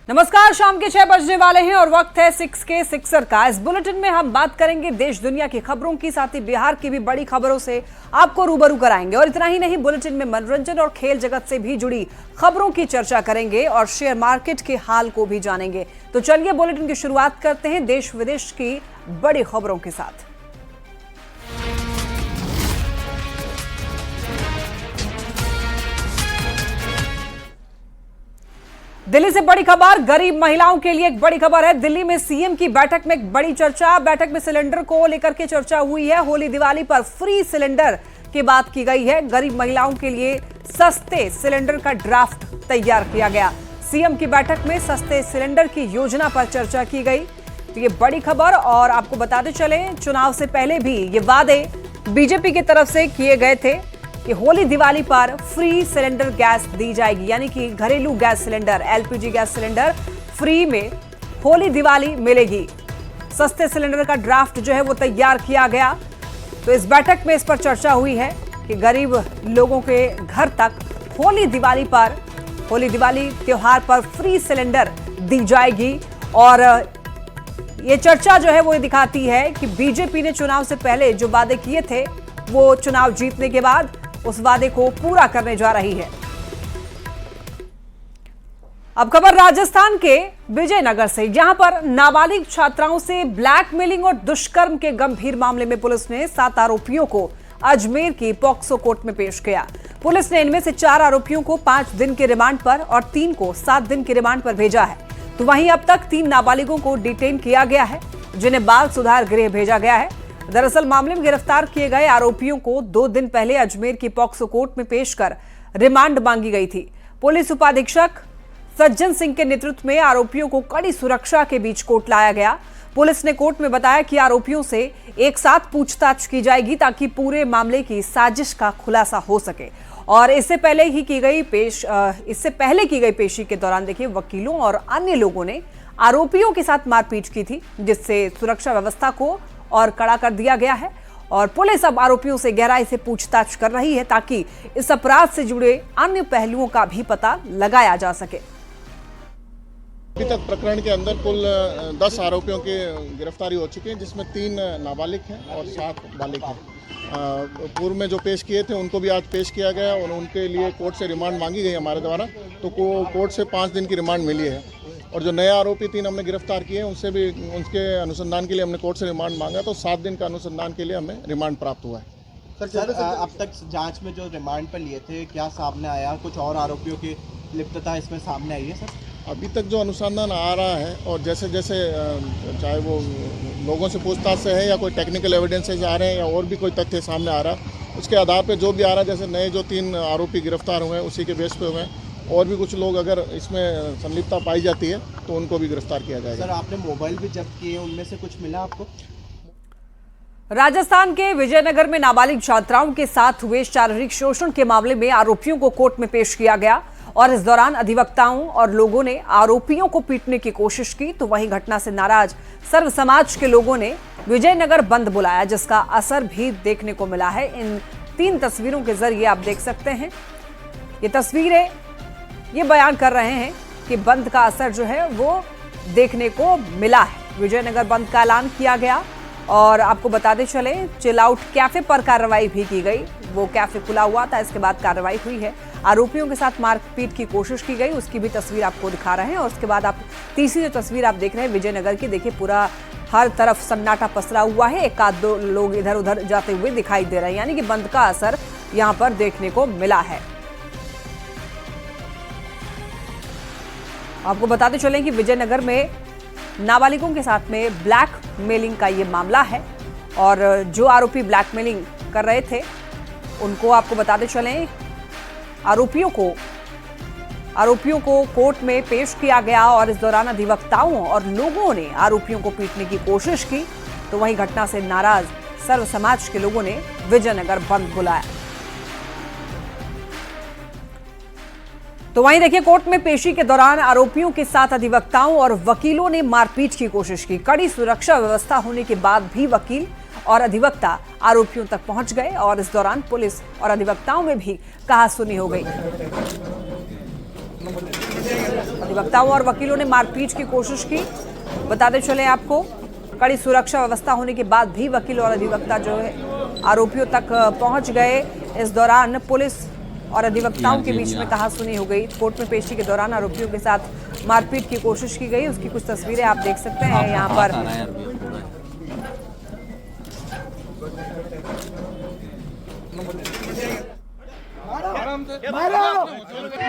नमस्कार, शाम के 6 बजने वाले हैं और वक्त है 6 के सिक्सर का। इस बुलेटिन में हम बात करेंगे देश दुनिया की खबरों की, साथ ही बिहार की भी बड़ी खबरों से आपको रूबरू कराएंगे। और इतना ही नहीं, बुलेटिन में मनोरंजन और खेल जगत से भी जुड़ी खबरों की चर्चा करेंगे और शेयर मार्केट के हाल को भी जानेंगे। तो चलिए बुलेटिन की शुरुआत करते हैं देश विदेश की बड़ी खबरों के साथ। दिल्ली से बड़ी खबर, गरीब महिलाओं के लिए एक बड़ी खबर है। दिल्ली में सीएम की बैठक में एक बड़ी चर्चा, बैठक में सिलेंडर को लेकर के चर्चा हुई है। होली दिवाली पर फ्री सिलेंडर की बात की गई है। गरीब महिलाओं के लिए सस्ते सिलेंडर का ड्राफ्ट तैयार किया गया। सीएम की बैठक में सस्ते सिलेंडर की योजना पर चर्चा की गई। तो ये बड़ी खबर। और आपको बताते चले, चुनाव से पहले भी ये वादे बीजेपी की तरफ से किए गए थे कि होली दिवाली पर फ्री सिलेंडर गैस दी जाएगी, यानी कि घरेलू gas cylinder, LPG gas cylinder free में होली दिवाली मिलेगी। सस्ते सिलेंडर का ड्राफ्ट जो है वो तैयार किया गया। तो इस बैठक में इस पर चर्चा हुई है कि गरीब लोगों के घर तक होली दिवाली त्योहार पर फ्री सिलेंडर दी जाएगी। और ये चर्चा जो है वो दिखाती है कि बीजेपी ने चुनाव से पहले जो वादे किए थे वो चुनाव जीतने के बाद उस वादे को पूरा करने जा रही है। अब खबर राजस्थान के विजयनगर से, जहां पर नाबालिग छात्राओं से ब्लैकमेलिंग और दुष्कर्म के गंभीर मामले में पुलिस ने 7 आरोपियों को अजमेर की पॉक्सो कोर्ट में पेश किया। पुलिस ने इनमें से 4 आरोपियों को 5 दिन के रिमांड पर और 3 को 7 दिन के रिमांड पर भेजा है। तो वहीं अब तक 3 नाबालिगों को डिटेन किया गया है, जिन्हें बाल सुधार गृह भेजा गया है। दरअसल मामले में गिरफ्तार किए गए आरोपियों को 2 दिन पहले अजमेर की पॉक्सो कोर्ट में पेश कर रिमांड मांगी गई थी। पुलिस उपाधीक्षक सज्जन सिंह के नेतृत्व में आरोपियों को कड़ी सुरक्षा के बीच कोर्ट लाया गया। पुलिस ने कोर्ट में बताया कि आरोपियों से एक साथ पूछताछ की जाएगी ताकि पूरे मामले की साजिश का खुलासा हो सके। और इससे पहले की गई पेशी के दौरान देखिए, वकीलों और अन्य लोगों ने आरोपियों के साथ मारपीट की थी, जिससे सुरक्षा व्यवस्था को और कड़ा कर दिया गया है। और पुलिस अब आरोपियों से गहराई से पूछताछ कर रही है ताकि इस अपराध से जुड़े अन्य पहलुओं का भी पता लगाया जा सके। अभी तक प्रकरण के अंदर कुल 10 आरोपियों की गिरफ्तारी हो चुकी है, जिसमें 3 नाबालिग हैं और 7 बालिग हैं। पूर्व में जो पेश किए थे उनको भी आज पेश किया गया और उनके लिए कोर्ट से रिमांड मांगी गई हमारे द्वारा। तो कोर्ट से 5 दिन की रिमांड मिली है। और जो नए आरोपी 3 हमने गिरफ्तार किए हैं, उनसे भी उनके अनुसंधान के लिए हमने कोर्ट से रिमांड मांगा। तो 7 दिन का अनुसंधान के लिए हमें रिमांड प्राप्त हुआ है। सर, अब तक जांच में जो रिमांड पर लिए थे, क्या सामने आया? कुछ और आरोपियों की लिप्तता इसमें सामने आई है सर? अभी तक जो अनुसंधान आ रहा है और जैसे जैसे चाहे वो लोगों से पूछताछ से है या कोई टेक्निकल एविडेंसेज आ रहे हैं या और भी कोई तथ्य सामने आ रहा है, उसके आधार पर जो भी आ रहा है, जैसे नए जो 3 आरोपी गिरफ्तार हुए हैं उसी के बेस पे हुए हैं। और भी कुछ लोग अगर इसमें संलिप्तता पाई जाती है तो उनको भी गिरफ्तार किया जाएगा। सर, आपने मोबाइल भी जब्त किए, उनमें से कुछ मिला आपको? राजस्थान के विजयनगर में नाबालिग छात्राओं के साथ हुए शारीरिक शोषण के मामले में आरोपियों को कोर्ट में पेश किया गया और इस दौरान अधिवक्ताओं और लोगों ने आरोपियों को पीटने की कोशिश की। तो वहीं घटना से नाराज सर्व समाज के लोगों ने विजयनगर बंद बुलाया, जिसका असर भी देखने को मिला है। इन 3 तस्वीरों के जरिए आप देख सकते हैं, ये तस्वीरें ये बयान कर रहे हैं कि बंद का असर जो है वो देखने को मिला है। विजयनगर बंद का ऐलान किया गया और आपको बताते चले, चिल आउट कैफे पर कार्रवाई भी की गई। वो कैफे खुला हुआ था, इसके बाद कार्रवाई हुई है। आरोपियों के साथ मारपीट की कोशिश की गई, उसकी भी तस्वीर आपको दिखा रहे हैं। और उसके बाद आप तीसरी जो तस्वीर आप देख रहे हैं विजयनगर की, देखिए पूरा हर तरफ सन्नाटा पसरा हुआ है। 1-2 लोग इधर उधर जाते हुए दिखाई दे रहे हैं, यानी कि बंद का असर यहाँ पर देखने को मिला है। आपको बताते चले कि विजयनगर में नाबालिगों के साथ में ब्लैकमेलिंग का ये मामला है। और जो आरोपी ब्लैकमेलिंग कर रहे थे उनको आपको बताते चले, आरोपियों को कोर्ट में पेश किया गया और इस दौरान अधिवक्ताओं और लोगों ने आरोपियों को पीटने की कोशिश की। तो वहीं घटना से नाराज सर्व समाज के लोगों ने विजयनगर बंद बुलाया। तो वहीं देखिए, कोर्ट में पेशी के दौरान आरोपियों के साथ अधिवक्ताओं और वकीलों ने मारपीट की कोशिश की। कड़ी सुरक्षा व्यवस्था होने के बाद भी वकील और अधिवक्ता आरोपियों तक पहुंच गए और इस दौरान पुलिस और अधिवक्ताओं में भी कहासुनी हो गई। अधिवक्ताओं और वकीलों ने मारपीट की कोशिश की। बताते चले आपको, कड़ी सुरक्षा व्यवस्था होने के बाद भी वकील और अधिवक्ता जो है आरोपियों तक पहुंच गए। इस दौरान पुलिस और अधिवक्ताओं के बीच में कहासुनी हो गई। कोर्ट में पेशी के दौरान आरोपियों के साथ मारपीट की कोशिश की गई। उसकी कुछ तस्वीरें आप देख सकते हैं यहाँ पर।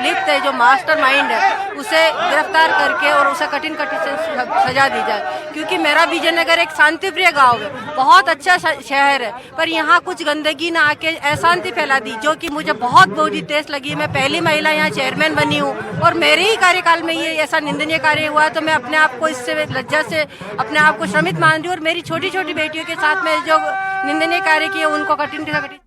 लिप्त है जो मास्टर माइंड है उसे गिरफ्तार करके और उसे कठिन सजा दी जाए, क्योंकि मेरा विजयनगर एक शांति प्रिय गाँव है, बहुत अच्छा शहर है, पर यहाँ कुछ गंदगी ना आके अशांति फैला दी, जो कि मुझे बहुत बुरी टेस्ट लगी। मैं पहली महिला यहाँ चेयरमैन बनी हूँ और मेरे ही कार्यकाल में ये ऐसा निंदनीय कार्य हुआ, तो मैं अपने आप को इससे लज्जा से अपने आप को श्रमित मान रही हूँ और मेरी छोटी छोटी बेटियों के साथ में जो निंदनीय कार्य किए उनको कठिन से कठिन।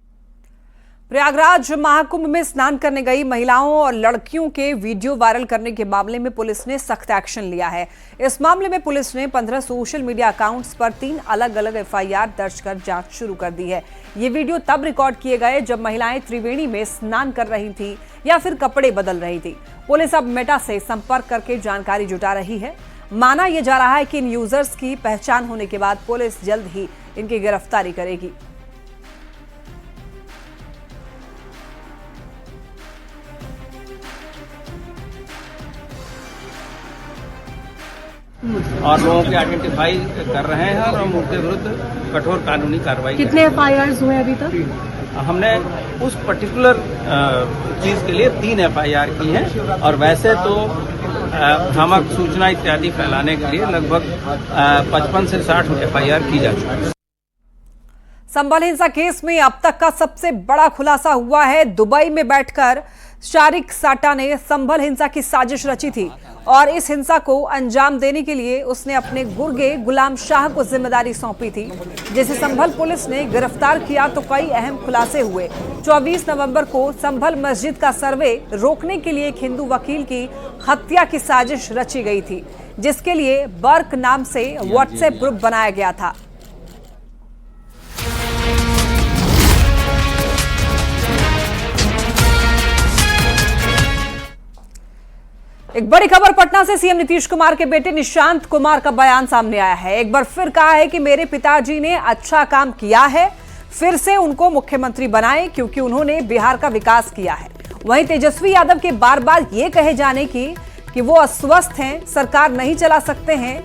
प्रयागराज महाकुंभ में स्नान करने गई महिलाओं और लड़कियों के वीडियो वायरल करने के मामले में पुलिस ने सख्त एक्शन लिया है। इस मामले में पुलिस ने 15 सोशल मीडिया अकाउंट्स पर 3 अलग-अलग एफआईआर दर्ज कर जांच शुरू कर दी है। ये वीडियो तब रिकॉर्ड किए गए जब महिलाएं त्रिवेणी में स्नान कर रही थी या फिर कपड़े बदल रही थी। पुलिस अब मेटा से संपर्क करके जानकारी जुटा रही है। माना यह जा रहा है कि इन यूजर्स की पहचान होने के बाद पुलिस जल्द ही इनकी गिरफ्तारी करेगी। और लोगों के आइडेंटिफाई कर रहे हैं और हम उनके विरुद्ध कठोर कानूनी कार्रवाई। कितने एफआईआर हुए अभी तक? हमने उस पर्टिकुलर चीज के लिए 3 एफआईआर की हैं और वैसे तो भ्रामक सूचना इत्यादि फैलाने के लिए लगभग 55 से 60 एफआईआर की जा चुकी है। संभल हिंसा केस में अब तक का सबसे बड़ा खुलासा हुआ है। दुबई में बैठकर शारिक साटा ने संभल हिंसा की साजिश रची थी और इस हिंसा को अंजाम देने के लिए उसने अपने गुर्गे गुलाम शाह को जिम्मेदारी सौंपी थी, जिसे संभल पुलिस ने गिरफ्तार किया तो कई अहम खुलासे हुए। 24 नवंबर को संभल मस्जिद का सर्वे रोकने के लिए एक हिंदू वकील की हत्या की साजिश रची गई थी, जिसके लिए बर्क नाम से व्हाट्सएप ग्रुप बनाया गया था। एक बड़ी खबर पटना से सीएम नीतीश कुमार के बेटे निशांत कुमार का बयान सामने आया है। एक बार फिर कहा है कि मेरे पिताजी ने अच्छा काम किया है, फिर से उनको मुख्यमंत्री बनाएं क्योंकि उन्होंने बिहार का विकास किया है। वहीं तेजस्वी यादव के बार बार ये कहे जाने की कि वो अस्वस्थ हैं, सरकार नहीं चला सकते हैं,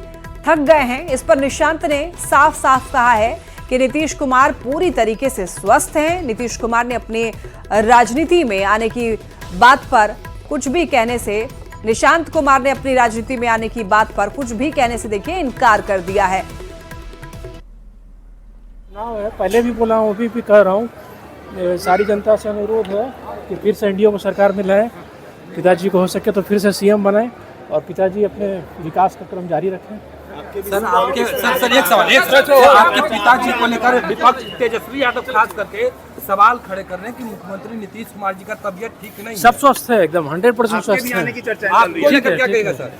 थक गए हैं, इस पर निशांत ने साफ साफ कहा है कि नीतीश कुमार पूरी तरीके से स्वस्थ हैं। नीतीश कुमार ने अपनी राजनीति में आने की बात पर कुछ भी कहने से निशांत कुमार ने अपनी राजनीति में आने की बात पर कुछ भी कहने से देखिए इनकार कर दिया है। पहले भी बोला हूँ, अभी भी कह रहा हूँ, सारी जनता से अनुरोध है कि फिर से एनडीए को सरकार में लाएं, पिताजी को हो सके तो फिर से सीएम बनाएं और पिताजी अपने विकास का क्रम जारी रखें। सर एक सवाल आपके पिताजी को लेकर विपक्ष तेजस्वी यादव खास करके सवाल खड़े कर रहे हैं कि मुख्यमंत्री नीतीश कुमार जी का तबीयत ठीक नहीं है। सब स्वस्थ है, एकदम 100% स्वस्थ है। आपको लेकर क्या कहेगा सर?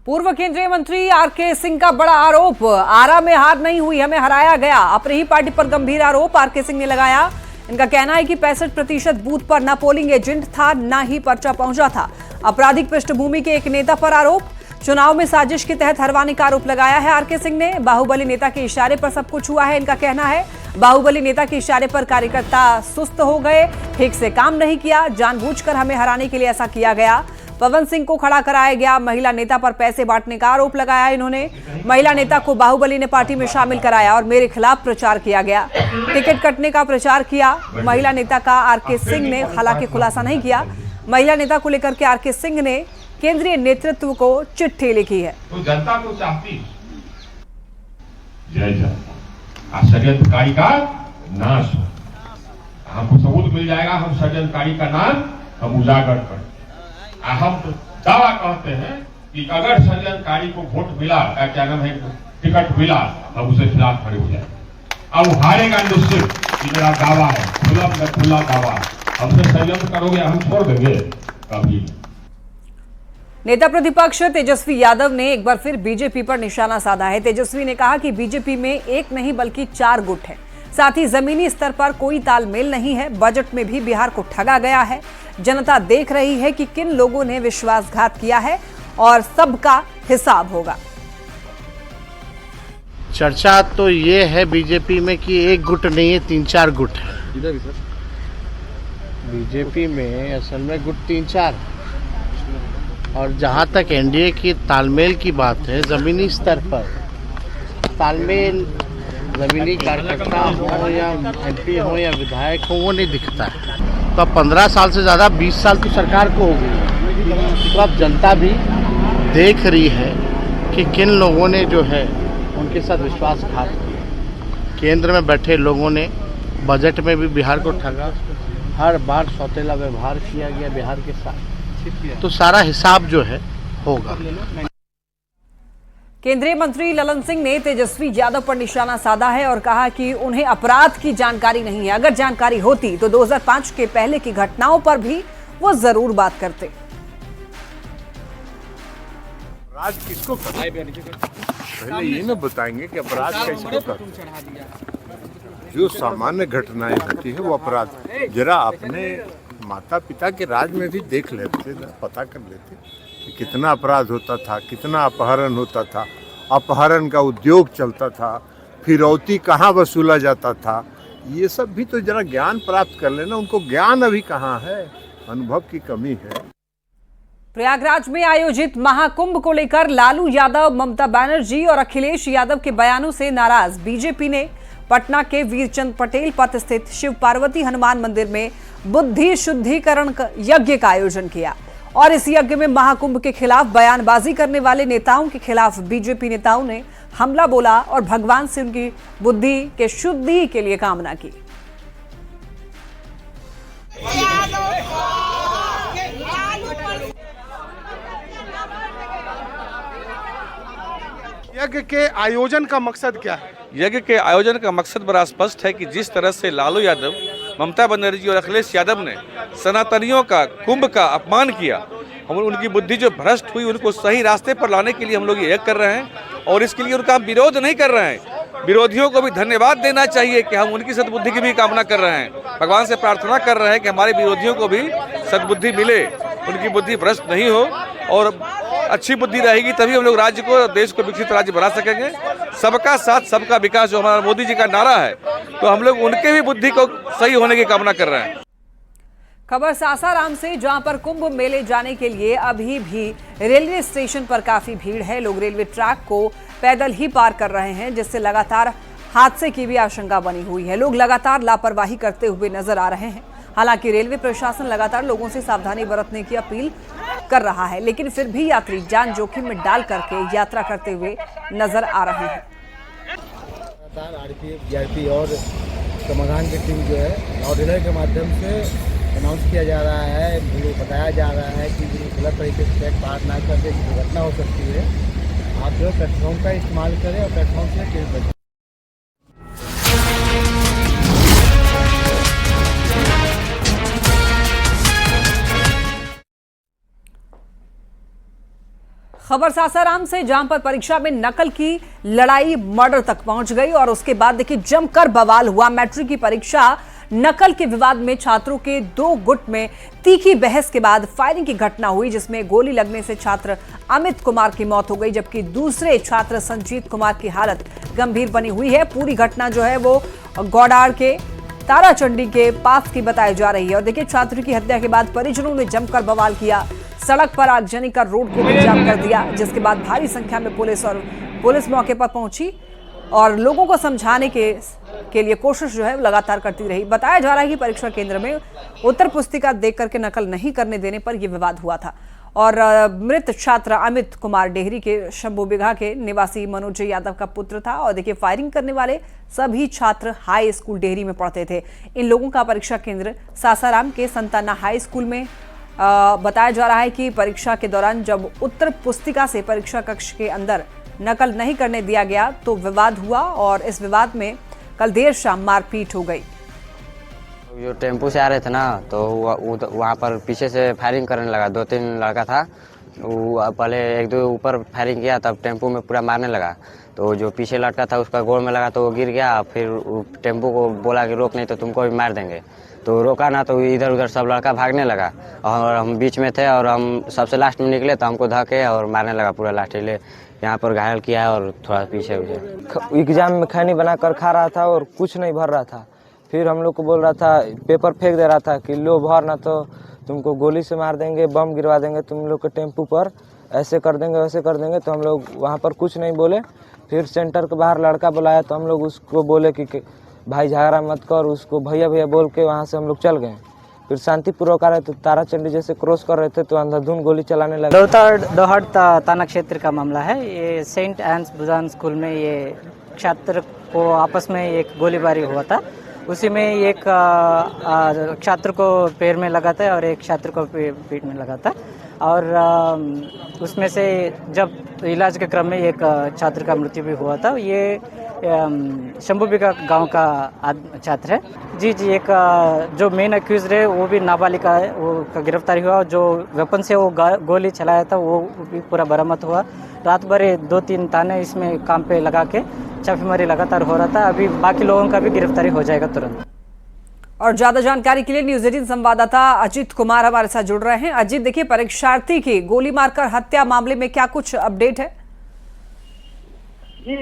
पूर्व केंद्रीय मंत्री आरके सिंह का बड़ा आरोप, आरा में हार नहीं हुई, हमें हराया गया। अपनी ही पार्टी पर गंभीर आरोप आरके सिंह ने लगाया। इनका कहना है कि 65% बूथ पर न पोलिंग एजेंट था, न ही पर्चा पहुंचा था। आपराधिक पृष्ठभूमि के एक नेता पर आरोप, चुनाव में साजिश के तहत हरवाने का आरोप लगाया है आरके सिंह ने। बाहुबली नेता के इशारे पर सब कुछ हुआ है, इनका कहना है। बाहुबली नेता के इशारे पर कार्यकर्ता सुस्त हो गए, ठीक से काम नहीं किया, जानबूझकर हमें हराने के लिए ऐसा किया गया। पवन सिंह को खड़ा कराया गया। महिला नेता पर पैसे बांटने का आरोप लगाया इन्होंने। महिला नेता को बाहुबली ने पार्टी में शामिल कराया और मेरे खिलाफ प्रचार किया गया। टिकट कटने का प्रचार किया महिला नेता का आरके सिंह ने, हालांकि खुलासा नहीं किया। महिला नेता को लेकर के आरके सिंह ने केंद्रीय नेतृत्व को चिट्ठी लिखी है। तो जनता को चाहती जय जनता, षड्यंत्रकारी का नाश हो, हमको सबूत मिल जाएगा, हम षड्यंत्रकारी का नाम हम उजागर कर। हम तो दावा कहते हैं कि अगर षड्यंत्रकारी को वोट मिला, क्या नाम है, टिकट मिला, हम उसके खिलाफ खड़े हो जाए। अब हारेगा निश्चित, मेरा दावा है, खुला दावा। हमसे षड्यंत्र करोगे हम छोड़ देंगे कभी। नेता प्रतिपक्ष तेजस्वी यादव ने एक बार फिर बीजेपी पर निशाना साधा है। तेजस्वी ने कहा कि बीजेपी में एक नहीं बल्कि 4 गुट हैं। साथ ही जमीनी स्तर पर कोई तालमेल नहीं है। बजट में भी बिहार को ठगा गया है। जनता देख रही है कि किन लोगों ने विश्वासघात किया है और सबका हिसाब होगा। चर्चा तो ये है बीजेपी में कि एक गुट नहीं है, 3-4 गुट है। इधर भी सर बीजेपी में असल में गुट 3-4 है। और जहाँ तक एनडीए की तालमेल की बात है, ज़मीनी स्तर पर तालमेल ज़मीनी कार्यकर्ता हो या एमपी हो या विधायक हो, वो नहीं दिखता है। तो अब 15 साल से ज़्यादा 20 साल तो सरकार को हो गई। तो अब जनता भी देख रही है कि किन लोगों ने जो है उनके साथ विश्वासघात किया। केंद्र में बैठे लोगों ने बजट में भी बिहार को ठगा, हर बार सौतेला व्यवहार किया गया बिहार के साथ। तो सारा हिसाब जो है होगा। केंद्रीय मंत्री ललन सिंह ने तेजस्वी यादव पर निशाना साधा है और कहा कि उन्हें अपराध की जानकारी नहीं है। अगर जानकारी होती तो 2005 के पहले की घटनाओं पर भी वो जरूर बात करते। अपराध किसको पहले ये ना बताएंगे कि अपराध कैसे करते हैं। जो सामान्य घटनाएं होती है वो अपराध। जरा अपने माता पिता के राज में भी देख लेते ना, पता कर लेते कि कितना अपराध होता था, कितना अपहरण होता था, अपहरण का उद्योग चलता था, फिरौती कहाँ वसूला जाता था। ये सब भी तो जरा ज्ञान प्राप्त कर लेना। उनको ज्ञान अभी कहाँ है, अनुभव की कमी है। प्रयागराज में आयोजित महाकुंभ को लेकर लालू यादव, ममता बनर्जी और अखिलेश यादव के बयानों से नाराज बीजेपी ने पटना के वीरचंद पटेल पथ स्थित शिव पार्वती हनुमान मंदिर में बुद्धि शुद्धिकरण यज्ञ का आयोजन किया और इस यज्ञ में महाकुंभ के खिलाफ बयानबाजी करने वाले नेताओं के खिलाफ बीजेपी नेताओं ने हमला बोला और भगवान से उनकी बुद्धि के शुद्धि के लिए कामना की। यज्ञ के आयोजन का मकसद क्या है? यज्ञ के आयोजन का मकसद बड़ा स्पष्ट है कि जिस तरह से लालू यादव, ममता बनर्जी और अखिलेश यादव ने सनातनियों का कुंभ का अपमान किया, हम उनकी बुद्धि जो भ्रष्ट हुई उनको सही रास्ते पर लाने के लिए हम लोग ये यज्ञ कर रहे हैं और इसके लिए उनका विरोध नहीं कर रहे हैं। विरोधियों को भी धन्यवाद देना चाहिए कि हम उनकी सद्बुद्धि की भी कामना कर रहे हैं। भगवान से प्रार्थना कर रहे हैं कि हमारे विरोधियों को भी सद्बुद्धि मिले, उनकी बुद्धि भ्रष्ट नहीं हो और अच्छी बुद्धि रहेगी तभी हम लोग राज्य को, देश को विकसित राज्य बना सकेंगे। सबका साथ सबका विकास जो हमारा मोदी जी का नारा है, तो हम लोग उनके भी बुद्धि को सही होने की कामना कर रहे हैं। खबर सासाराम से, जहां पर कुंभ मेले जाने के लिए अभी भी रेलवे स्टेशन पर काफी भीड़ है। लोग रेलवे ट्रैक को पैदल ही पार कर रहे हैं, जिससे लगातार हादसे की भी आशंका बनी हुई है। लोग लगातार लापरवाही करते हुए नजर आ रहे हैं। हालांकि रेलवे प्रशासन लगातार लोगों से सावधानी बरतने की अपील कर रहा है, लेकिन फिर भी यात्री जान जोखिम में डाल करके यात्रा करते हुए नजर आ रहे हैं। आरपीएफ, जीआरपी और समाधान की टीम जो है ऑर्डिनर के माध्यम से अनाउंस किया जा रहा है, बताया जा रहा है कि गलत तरीके से ट्रैक पार ना करके दुर्घटना हो सकती है। आप जो प्लेटफॉर्म का इस्तेमाल करें और प्लेटफॉर्म से ट्रेन बचें। खबर सासाराम से, जहां पर परीक्षा में नकल की लड़ाई मर्डर तक पहुंच गई और उसके बाद देखिए जमकर बवाल हुआ। मैट्रिक की परीक्षा नकल के विवाद में छात्रों के 2 गुट में तीखी बहस के बाद फायरिंग की घटना हुई, जिसमें गोली लगने से छात्र अमित कुमार की मौत हो गई, जबकि दूसरे छात्र संजीत कुमार की हालत गंभीर बनी हुई है। पूरी घटना जो है वो गौडार के ताराचंडी के पास की बताई जा रही है। और देखिए छात्र की हत्या के बाद परिजनों ने जमकर बवाल किया, सड़क पर आगजनी कर रोड को भी जाम कर दिया, जिसके बाद भारी संख्या में पुलिस मौके पर पहुंची और लोगों को समझाने के लिए कोशिश जो है लगातार करती रही। बताया जा रहा है कि परीक्षा केंद्र में उत्तर पुस्तिका देख करके नकल नहीं करने देने पर यह विवाद हुआ था और मृत छात्र अमित कुमार डेहरी के शंभू बिघा के निवासी मनोज यादव का पुत्र था। और देखिए फायरिंग करने वाले सभी छात्र हाई स्कूल डेहरी में पढ़ते थे। इन लोगों का परीक्षा केंद्र सासाराम के संताना हाई स्कूल में बताया जा रहा है कि परीक्षा के दौरान जब उत्तर पुस्तिका से परीक्षा कक्ष के अंदर नकल नहीं करने दिया गया तो विवाद हुआ और इस विवाद में कल देर शाम मारपीट हो गई। जो टेम्पो से आ रहे थे ना, तो वहाँ पर पीछे से फायरिंग करने लगा। 2-3 लड़का था वो पहले एक दो ऊपर फायरिंग किया, तब टेम्पो में पूरा मारने लगा। तो जो पीछे लटका था उसका गोड़ में लगा तो वो गिर गया। फिर टेम्पो को बोला कि रोक नहीं तो तुमको भी मार देंगे। तो रोका ना तो इधर उधर सब लड़का भागने लगा और हम बीच में थे और हम सबसे लास्ट में निकले तो हमको धके और मारने लगा पूरा लाठी ले। यहाँ पर घायल किया है और थोड़ा पीछे एग्जाम में खैनी बना कर खा रहा था और कुछ नहीं भर रहा था। फिर हम लोग को बोल रहा था, पेपर फेंक दे रहा था कि लो भर ना तो तुमको गोली से मार देंगे, बम गिरवा देंगे तुम लोग के टेम्पू पर, ऐसे कर देंगे वैसे कर देंगे। तो हम लोग वहाँ पर कुछ नहीं बोले। फिर सेंटर के बाहर लड़का बुलाया तो हम लोग उसको बोले कि भाई झगड़ा मत कर, उसको भैया भैया बोल के वहाँ से हम लोग चल गए। फिर शांतिपूर्वक आ रहे थे, ताराचंडी जैसे क्रॉस कर रहे थे तो अंधाधुंध गोली चलाने लगे। दोहट थाना क्षेत्र का मामला है। ये सेंट एन्स बुजान स्कूल में ये छात्र को आपस में एक गोलीबारी हुआ था। उसी में एक छात्र को पैर में लगा था और एक छात्र को पीठ में लगा था। और उसमें से जब इलाज के क्रम में एक छात्र का मृत्यु भी हुआ था। ये शंभूबिका गांव का छात्र है। जी, एक जो मेन अक्यूज है वो भी नाबालिग है, वो का गिरफ्तारी हुआ। जो वेपन से वो गोली चलाया था वो भी पूरा बरामद हुआ। रात भर 2-3 थाने इसमें काम पे लगा के छापेमारी लगातार हो रहा था। अभी बाकी लोगों का भी गिरफ्तारी हो जाएगा तुरंत। और ज्यादा जानकारी के लिए न्यूज 18 संवाददाता अजीत कुमार हमारे साथ जुड़ रहे हैं। अजीत, देखिए, परीक्षार्थी की गोली मारकर हत्या मामले में क्या कुछ अपडेट है? जी,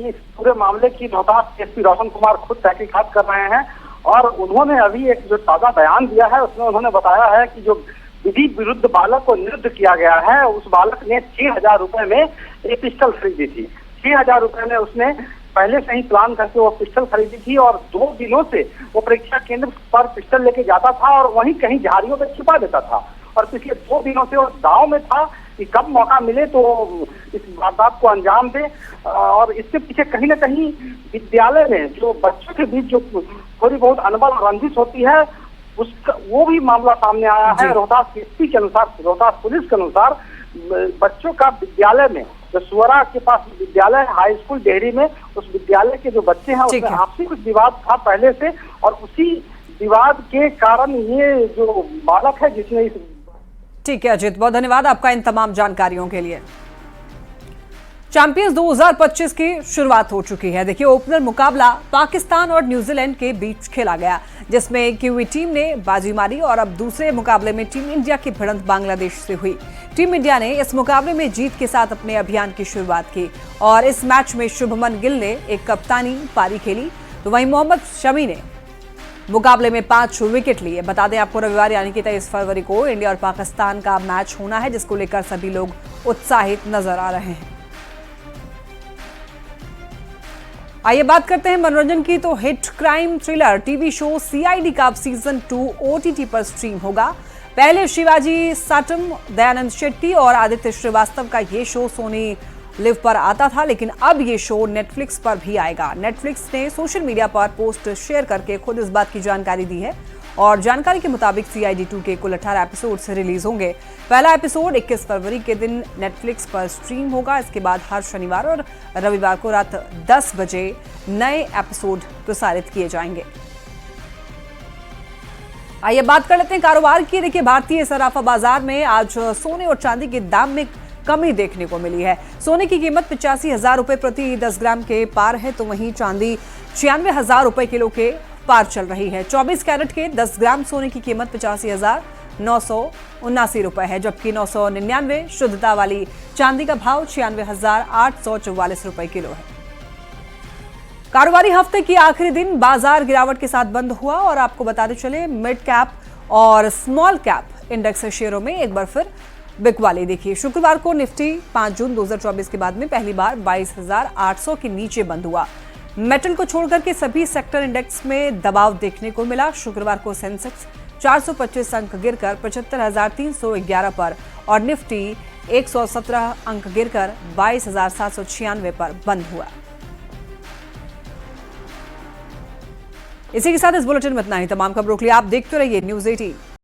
इस पूरे मामले की रोहतास एसपी रोशन कुमार खुद तहकीकात कर रहे हैं और उन्होंने अभी एक जो ताजा बयान दिया है उसमें उन्होंने बताया है कि जो विधि विरुद्ध बालक को निरुद्ध किया गया है, उस बालक ने 6,000 रुपए में एक पिस्टल खरीदी थी। 6,000 रुपए में उसने पहले से ही प्लान करके वो पिस्टल खरीदी थी और 2 दिनों से वो परीक्षा केंद्र पर पिस्टल लेके जाता था और वहीं कहीं झाड़ियों में छिपा देता था। और पिछले 2 दिनों से वो दाव में था कि कब मौका मिले तो इस वारदात को अंजाम दे। और इसके पीछे कहीं ना कहीं विद्यालय में जो बच्चों के बीच जो थोड़ी बहुत अनबन रंजिश होती है उसका वो भी मामला सामने आया है। रोहतास एसपी के अनुसार, रोहतास पुलिस के अनुसार बच्चों का विद्यालय में जो सुअरा के पास विद्यालय हाई स्कूल डेहरी में, उस विद्यालय के जो बच्चे हैं उसमें आपसी कुछ विवाद था पहले से और उसी विवाद के कारण ये जो बालक है जिसने इस। ठीक है अजीत, बहुत धन्यवाद आपका इन तमाम जानकारियों के लिए। चैंपियंस 2025 की शुरुआत हो चुकी है। देखिए, ओपनर मुकाबला पाकिस्तान और न्यूजीलैंड के बीच खेला गया जिसमें क्यूवी टीम ने बाजी मारी और अब दूसरे मुकाबले में टीम इंडिया की भिड़ंत बांग्लादेश से हुई। टीम इंडिया ने इस मुकाबले में जीत के साथ अपने अभियान की शुरुआत की और इस मैच में शुभमन गिल ने एक कप्तानी पारी खेली तो वहीं मोहम्मद शमी ने मुकाबले में 5 विकेट लिए। बता दें आपको, रविवार यानी कि 23 फरवरी को इंडिया और पाकिस्तान का मैच होना है जिसको लेकर सभी लोग उत्साहित नजर आ रहे हैं। आइए बात करते हैं मनोरंजन की। तो hit crime thriller TV show CID का सीजन 2 ओटीटी पर स्ट्रीम होगा। पहले शिवाजी साटम, दयानंद शेट्टी और आदित्य श्रीवास्तव का ये शो सोनी लिव पर आता था, लेकिन अब ये शो नेटफ्लिक्स पर भी आएगा। नेटफ्लिक्स ने सोशल मीडिया पर पोस्ट शेयर करके खुद इस बात की जानकारी दी है और जानकारी के मुताबिक सीआईडी 2 के कुल 18 एपिसोड से रिलीज होंगे। पहला एपिसोड 21 फरवरी के दिन नेटफ्लिक्स पर स्ट्रीम होगा। इसके बाद हर शनिवार और रविवार को रात 10 बजे नए एपिसोड प्रसारित किए जाएंगे। आइए बात कर लेते हैं कारोबार की। देखिए, भारतीय सराफा बाजार में आज सोने और चांदी के दाम में कमी देखने को मिली है। सोने की कीमत 85,000 रुपए प्रति 10 ग्राम के पार है तो वहीं चांदी 96,000 रुपए किलो के पार चल रही है। 24 कैरेट के 10 ग्राम सोने की कीमत 85,979 रुपए है, जबकि 999 शुद्धता वाली चांदी का भाव 96,844 रुपए किलो है। कारोबारी हफ्ते की आखिरी दिन बाजार गिरावट के साथ बंद हुआ और आपको बताते चले मिड कैप और स्मॉल कैप इंडेक्स शेयरों में एक बार फिर बिकवाली देखी। शुक्रवार को निफ्टी 5 जून 2024 के बाद में पहली बार 22,800 के नीचे बंद हुआ। मेटल को छोड़कर के सभी सेक्टर इंडेक्स में दबाव देखने को मिला। शुक्रवार को सेंसेक्स 425 अंक गिरकर 75,311 पर और निफ्टी 117 अंक गिरकर 22,796 पर बंद हुआ। इसी के साथ इस बुलेटिन में इतना ही। तमाम खबरों के लिए आप देखते रहिए न्यूज़ 18।